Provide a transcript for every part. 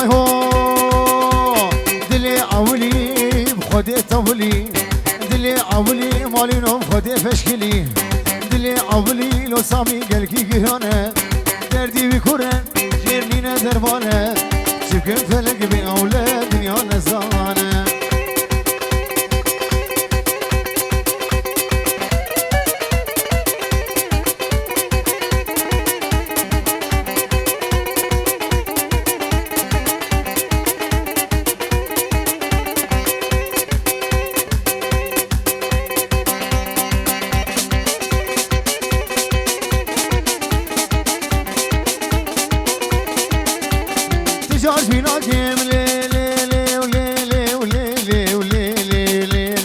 های هو دل اولی خودی طولی دل اولی مالینم خودی فشکلی دل اولی لو سامی گل کی گرانه دردی بکره جرنینه دربانه چکن فلک بی اوله دنیا نزانه تجاج بينا كيم ليلي وليلي وليلي وليلي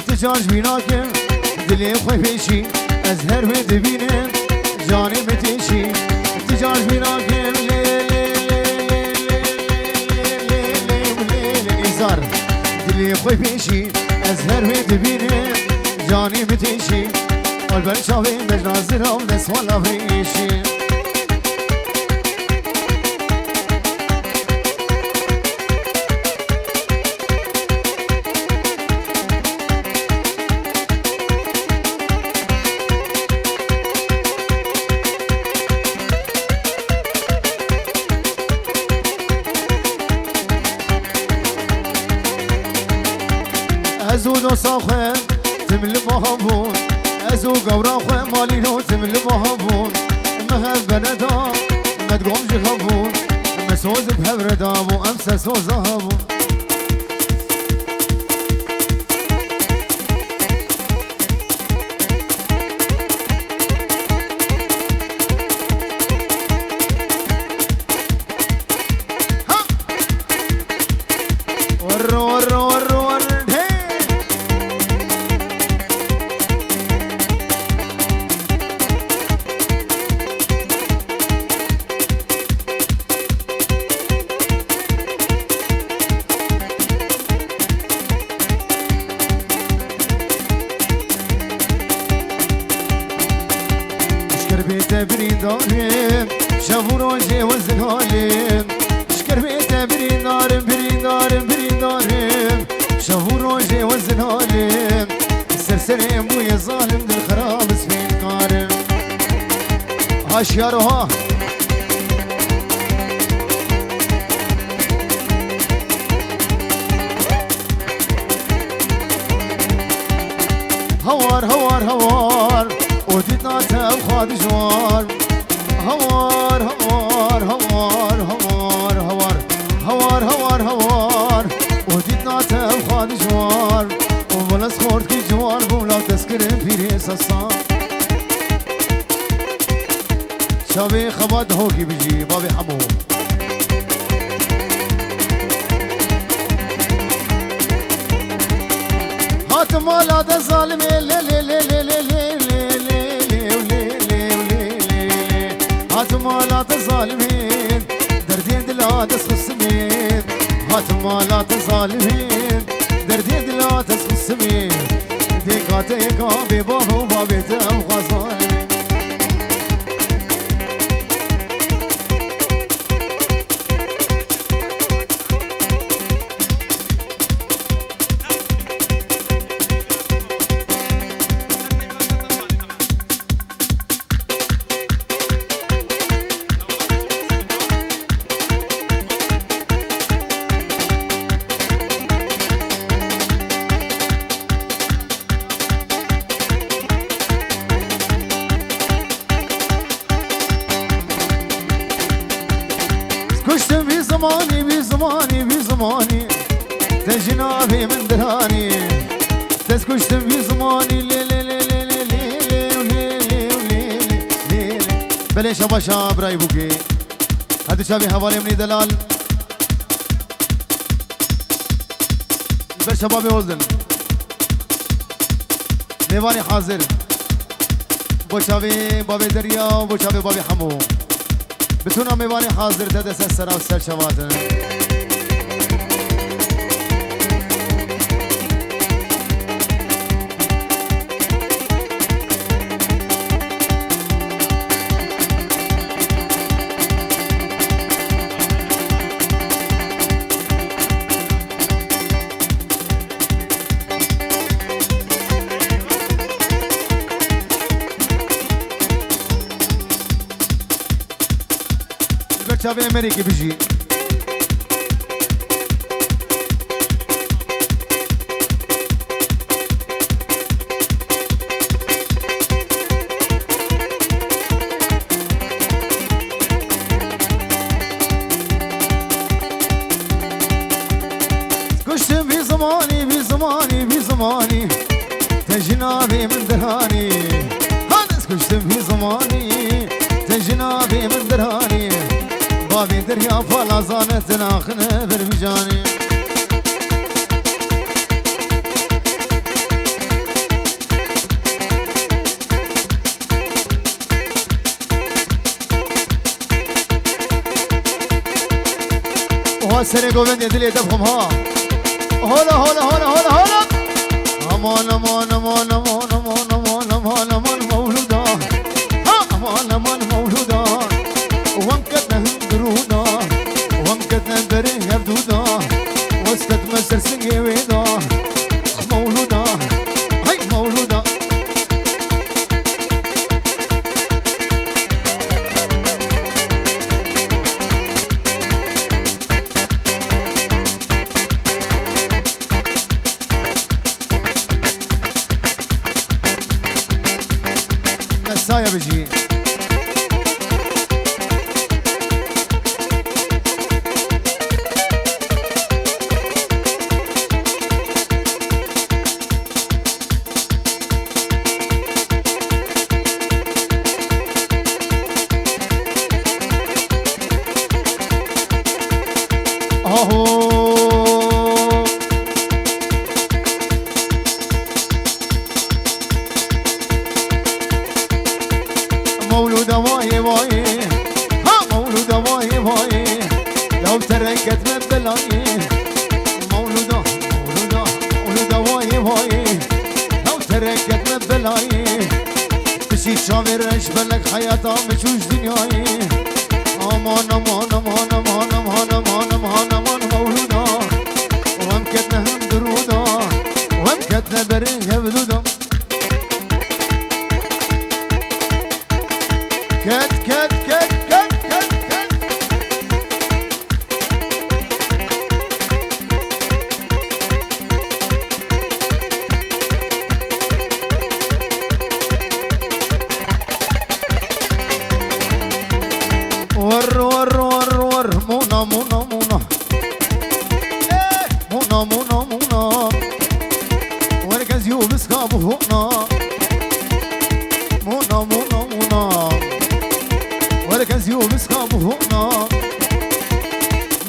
تجاج بينا كيم دلي خوي بيشي ازهر ودبينه جاني متيشي تجاج بينا كيم ليلي وليلي إزار دلي خوي بيشي ازهر ودبينه جاني متيشي قلبك شافي بجنازره ونسوالا بيشي ازو دو ساخه تمل مهبون ازو قورا خواه مالينو تمل مهبون مهب بندا مدقوم جغبون مسوز بهبردام وامسا سوزهبون ورو ورو ورو بريندارم شافو روجي وزنهالم شكر بيته بريندارم بريندارم بريندارم شافو روجي وزنهالم السرسرين بويا ظالم دل خراب سفين كارم هاش ياروها هوار هوار هوار وديتنا تبخاد جوار هوار هوار هوار هوار هوار هوار هوار هوار وديتنا تبخاد جوار وبلس خورد كي جوار بولا تسكرين في ريساسا شابي خباد هوكي بيجي بابي حمو هات مالا ده ظالمي لي لي لي لي لي هات مالات الظالمين دردين دلات السمين هات مالات الظالمين دردين دلات السمين ديكات يكا ببابو بابيت أبغازان كشتم في زماني بزماني بزماني تجنابي من دراني تسكشتم في زماني لي لي لي لي لي لي لي لي بلي شبا شاب راي بوكي هادو شابي حوالي مني دلال بل شبابي وزن ميواني حاضر بو شابي بابي دريا بو شابي بابي حمو بتونا ميواني حاضر تدس السرا والسر شواتن بچه به امریکی بجی كشتم في زماني في زماني في زماني تجنابي من درهاني هذا كشتم في زماني تجنابي من درهاني بابي دريا فلا زانت ناخنا برمجاني وهالسنة قوبين يدلي دبهم ها هولا هولا هولا هولا هولا امان امان امان امان امان امان امان امان مولودا امان امان مولودا وانكتنا هندرودا وانكتنا برين يبدودا وستت مسر سنجي ويدا مولودا هاي مولودا مسايا بجي مولودة واي واي ها مولودة واي واي لو تركت من بلاي مولودة مولودة مولودة واي واي لو تركت من بلاي تشي شامر اشبلك حياتها مشوش دنياي امان امان امان امان امان امان امان امان مولودة وامكتنا هم درودة وامكتنا بريه بدودة كت كت كت كت كت كت ور ور ور ور مونا مونا مونا مونا مونا مونا وركز يوبس كابو هونا مونا مونا مونا وركز يوبس كابو هونا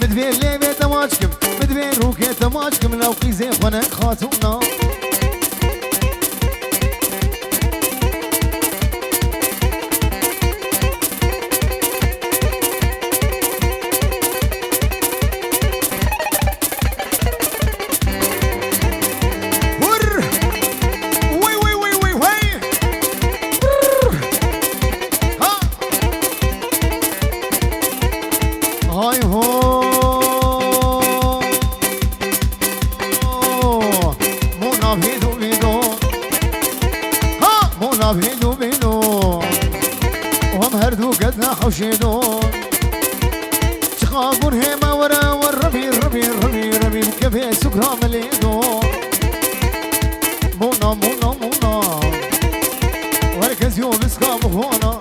مدبين لي بيت ماجكم مدبين روكيت ماجكم لو قيزي خونك خاتونا هاي هو مونا بيدو بيدو ها مونا بيدو بيدو وهم هردو قدنا حوشيدو شخابون هيما ورا والربي ربي ربي ربي كفي سكرا مليدو مونا مونا مونا وركز يوم اسكابو هونا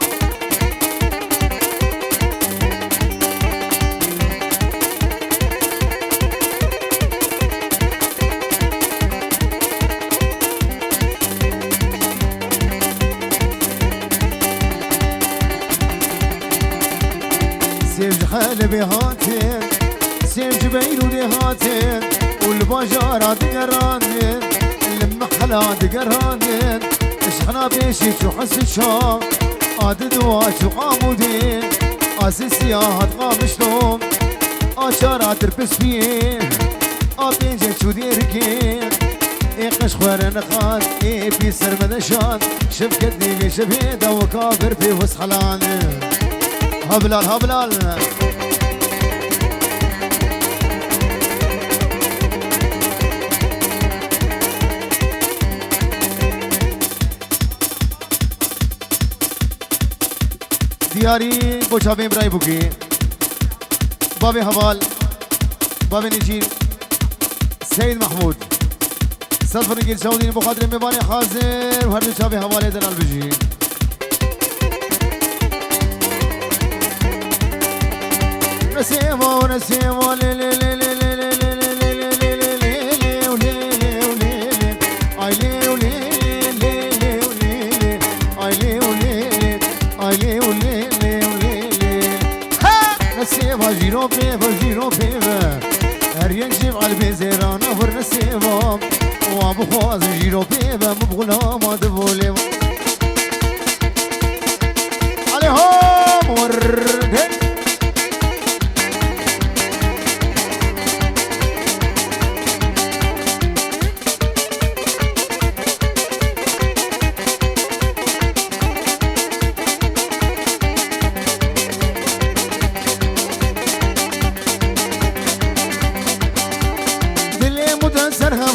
سيف حالبي هاتين سيف جبيل ودي هاتين والبجارة دقرانين المحلة دقرانين اشحنا بيشي شو حس شو عاد دواش وقامودين اساسيا هتقام شلون اشارة تربس فيه ابيجي شو ديركين ايقش خوارن خان اي في سر مدشان شفكتني في شبيدة وكافر في وسخلاني هبلال هبلال دیاری بچه بیم رای بگی بابي هبال بابي نجيل سيد محمود صفر نقيل سعودي بخاطر مباني حاضر وهردو شابي هبالي دلال بجي نسيمو نسيمو لي لي لي لي لي لي لي لي لي لي لي لي ولي لي ولي لي اي لي ولي لي لي ولي لي اي لي ولي لي اي لي ولي لي ولي لي ها نسيمو جيرو بيبا جيرو بيبا هر ينجيب على البيزيران ور نسيمو وابخواز جيرو بيبا مبغلا ما دبولي عليهم وردن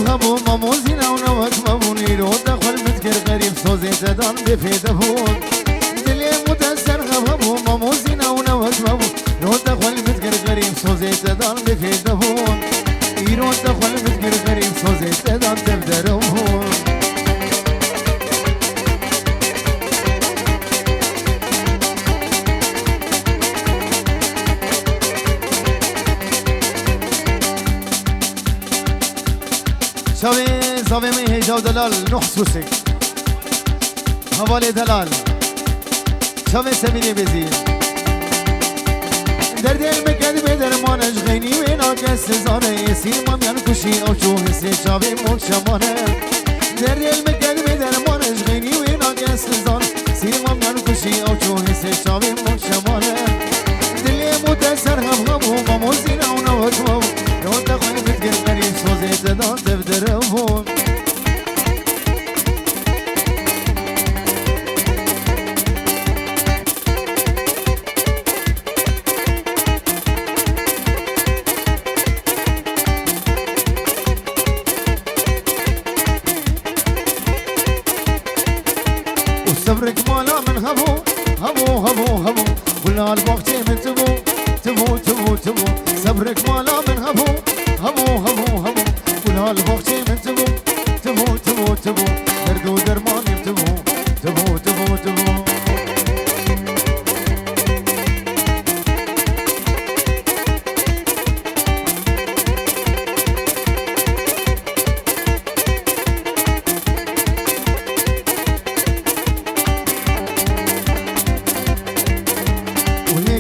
هبو ماموزينا ونوك مبوني رو دخل متكر غريب صوزي تدان بفيد هون دلي متسر هبو ماموزينا ونوك مبوني رو دخل متكر غريب صوزي تدان بفيد هون يرو دخل متكر غريب صوزي تدان تبدر هون شاوي زاوي مي هجاو دلال نحسوسك هوالي دلال شاوي سميني بزين درد المكان بدرمانش غيني وينا كس زانه يسير ما ميان كشي او شو هسي شاوي موك شمانه درد المكان بدرمانش غيني وينا كس زانه يسير ما ميان كشي او شو هسي شاوي موك شمانه دلي متسر هبو ماموزينا ونوك مبو لو تخوي متقر غريب صوزي تدان تبدر هون وصبرك مالا من هبو هبو هبو هبو ولا الوقت من تبو تبو تبو تبو صبرك مالا من هبو هبو هبو هبو ولا الوقت من تبو تبو تبو تبو دردو درماني تبو تبو تبو تبو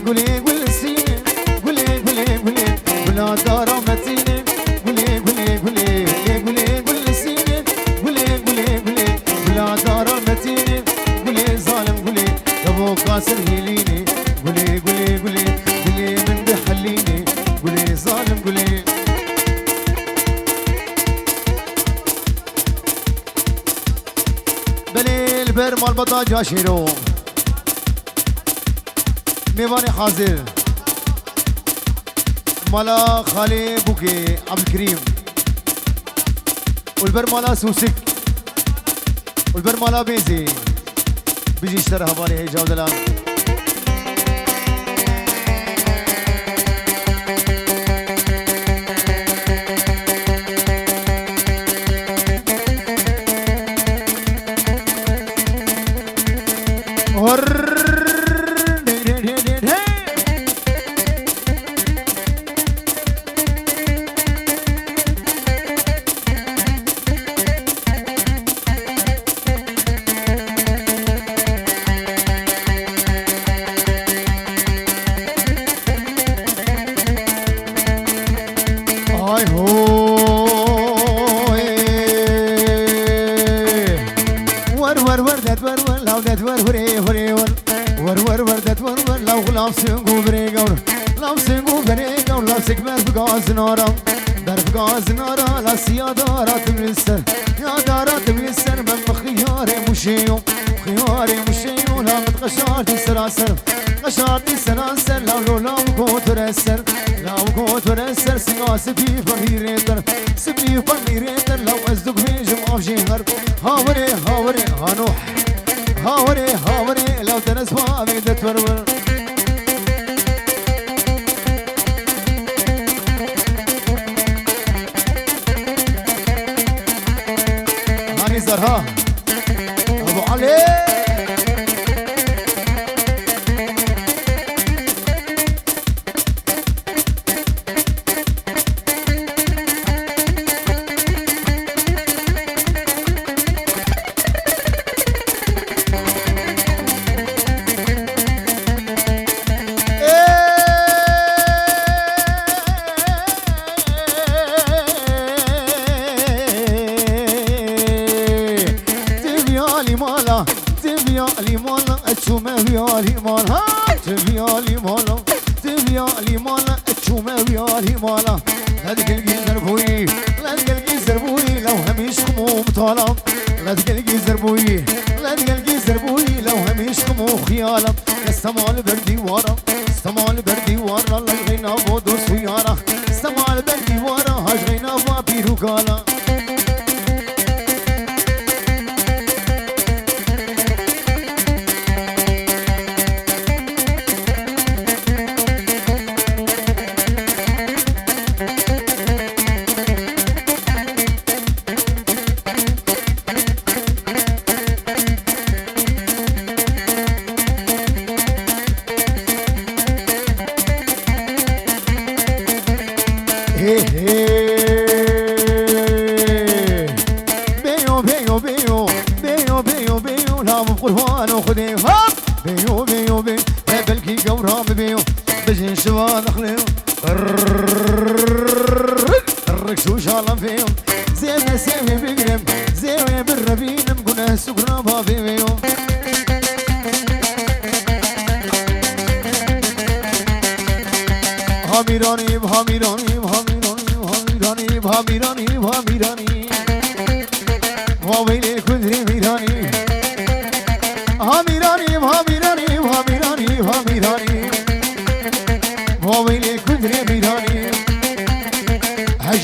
قولي قولي سيني قولي قولي قولي ولا دارا متيني قولي قولي قولي قولي قولي سيني قولي قولي قولي ولا دارا متيني قولي ظالم قولي ابو قاسم هيليني قولي قولي قولي قولي من بحليني قولي ظالم قولي بلي البر مال بطا جاشيرو ميواني حاضر مالا خالي بوكي عبد الكريم والبر مالا سوسك والبر مالا بيزي بيجي اشترى هبالي هي جاود الان غشارتي سلاسل لو كوترسر لو كوترسر سبي فميرتر سبي فميرتر لو ازدق بيجم افجيهر هاوري هاوري هانوح هاوري هاوري لو تنسوا بيدت ورور ها ابو علي استمال بردي ورا استمال بردي ورا لغينا بودو سيارة استمال بردي ورا هجينا بابيرو قالا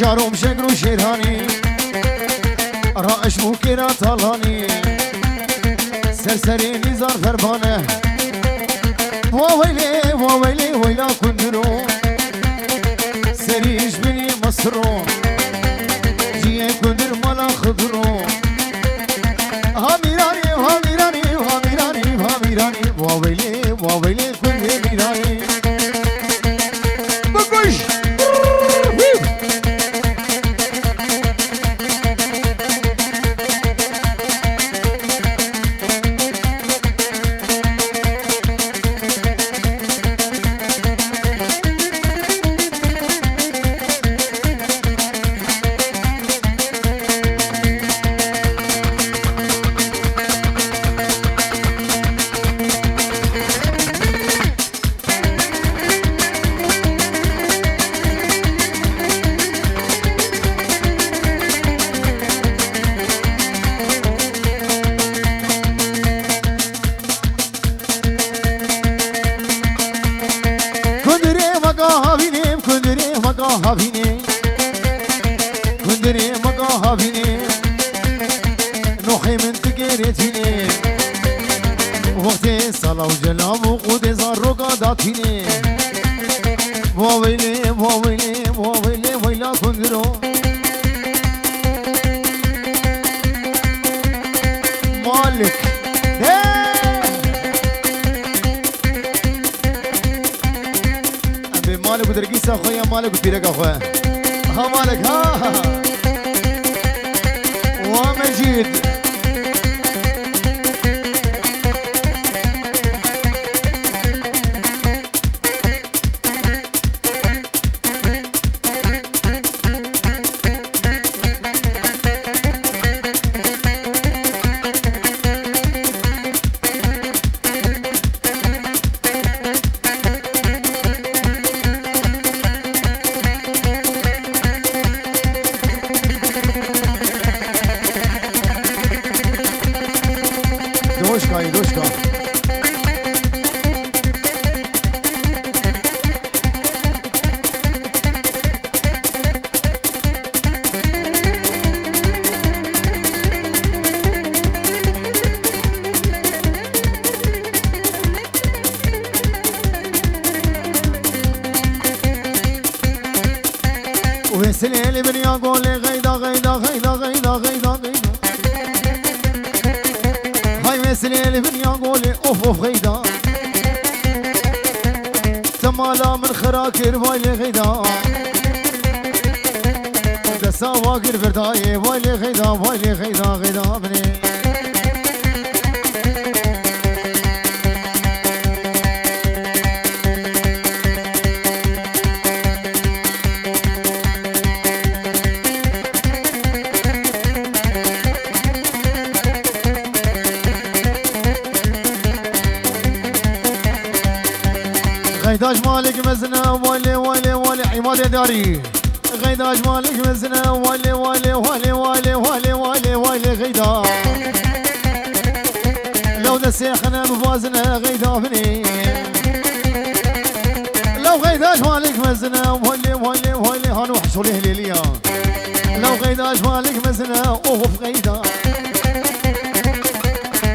هجارم شقر و شیرانی رائش موکیرا طالانی سرسری نیزار فربانه واویلی ویلا کندرو سریش بینی مصرو جیه کندر مالا خضرو هامیرانی واویلی کندر میرانی بگوش كندري مقاها بيني نوحي من تقريتيني وقتي صلاة وجلاب وقود زارو قاداتيني وويلي ويلا كندرو مالك أبي مالك ودرقيس أخويا مالك وبيرك أخويا ها مالك ها ومجيد دوشكا وسليل من يقول غيدا غيدا غيدا غيدا غيدا غيدا سليل بن يقولي اوف اوف غيدا تمالا من خراكر وايلي غيدا دسا واقر برداي وايلي غيدا وايلي غيدا غيدا بني غيداج مالك مزنا والي والي والي عماد داري غيداج مالك مزنا والي والي والي والي والي والي والي غيدا لو نسيخنا مفازنا غيدا بني لو غيداج مالك مزنا والي والي والي هانو حشو الهليليا لو غيداج مالك مزنا اوف غيدا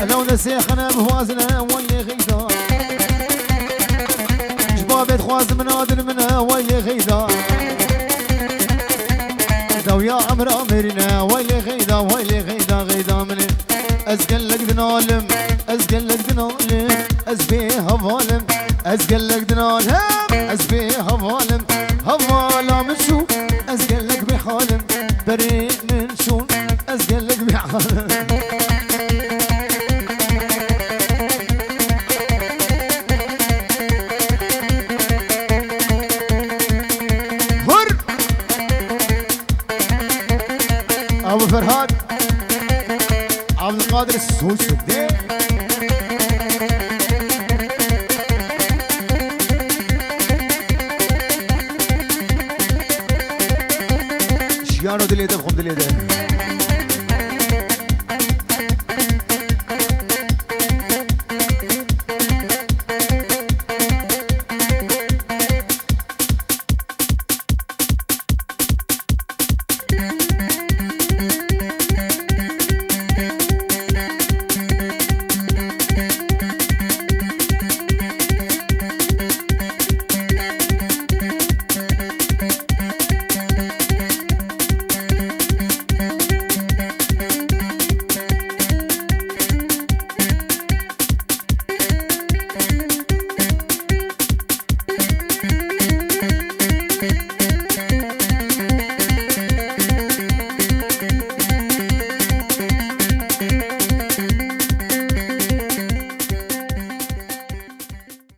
لو نسيخنا مفازنا والي غيدا بيت خواز من عادل منها ويلي غيدا دو يا عمر امرنا ويلي غيدا ويلي غيدا غيدا من ازقل لك دنالم ازقل لك دنالم ازبيها فالم ازقل لك دنالم ازبيها فالم هوالا من شو ازقل لك بحالم بريء من شو ازقل لك بحالم ابو فرهاد عبد القادر السوسو